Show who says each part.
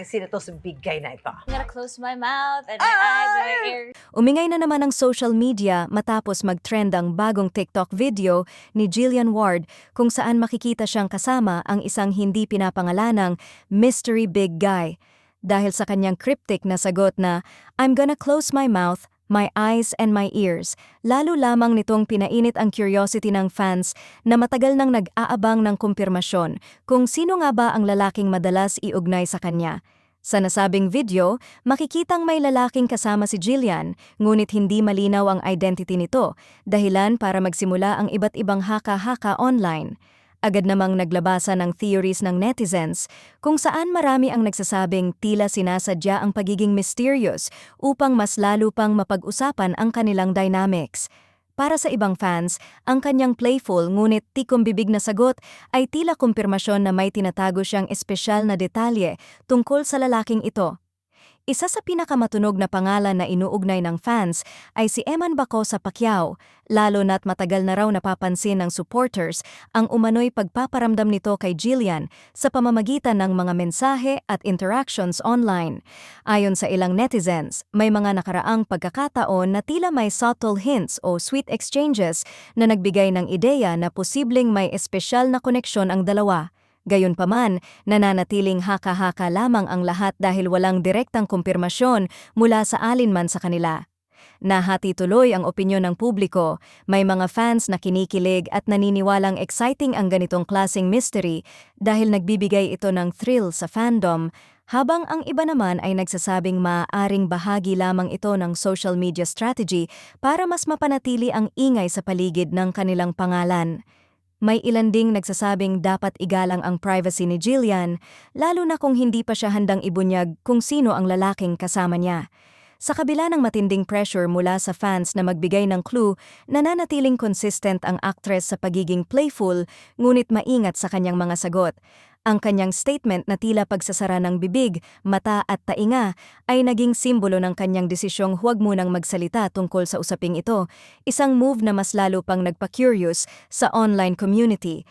Speaker 1: natin sino to sa big guy na ito.
Speaker 2: I'm gonna close my mouth and my eyes and my ears.
Speaker 3: Umingay na naman ang social media matapos mag-trend ang bagong TikTok video ni Jillian Ward kung saan makikita siyang kasama ang isang hindi pinapangalanang mystery big guy. Dahil sa kanyang cryptic na sagot na, "I'm gonna close my mouth, my eyes and my ears." Lalo lamang nitong pinainit ang curiosity ng fans na matagal nang nag-aabang ng kumpirmasyon kung sino nga ba ang lalaking madalas iugnay sa kanya. Sa nasabing video, makikitang may lalaking kasama si Jillian, ngunit hindi malinaw ang identity nito, dahilan para magsimula ang iba't ibang haka-haka online. Agad namang naglabasan ng theories ng netizens kung saan marami ang nagsasabing tila sinasadya ang pagiging mysterious upang mas lalo pang mapag-usapan ang kanilang dynamics. Para sa ibang fans, ang kanyang playful ngunit tikumbibig na sagot ay tila kumpirmasyon na may tinatago siyang espesyal na detalye tungkol sa lalaking ito. Isa sa pinakamatunog na pangalan na inuugnay ng fans ay si Eman Bacosa Pacquiao, lalo na't matagal na raw napapansin ng supporters ang umano'y pagpaparamdam nito kay Jillian sa pamamagitan ng mga mensahe at interactions online. Ayon sa ilang netizens, may mga nakaraang pagkakataon na tila may subtle hints o sweet exchanges na nagbigay ng ideya na posibleng may espesyal na koneksyon ang dalawa. Gayunpaman, nananatiling haka-haka lamang ang lahat dahil walang direktang kumpirmasyon mula sa alinman sa kanila. Nahati tuloy ang opinyon ng publiko, may mga fans na kinikilig at naniniwalang exciting ang ganitong klaseng mystery dahil nagbibigay ito ng thrill sa fandom, habang ang iba naman ay nagsasabing maaaring bahagi lamang ito ng social media strategy para mas mapanatili ang ingay sa paligid ng kanilang pangalan. May ilan ding nagsasabing dapat igalang ang privacy ni Jillian, lalo na kung hindi pa siya handang ibunyag kung sino ang lalaking kasama niya. Sa kabila ng matinding pressure mula sa fans na magbigay ng clue, nananatiling consistent ang actress sa pagiging playful, ngunit maingat sa kanyang mga sagot. Ang kanyang statement na tila pagsasara ng bibig, mata at tainga ay naging simbolo ng kanyang desisyong huwag munang magsalita tungkol sa usaping ito, isang move na mas lalo pang nagpa-curious sa online community.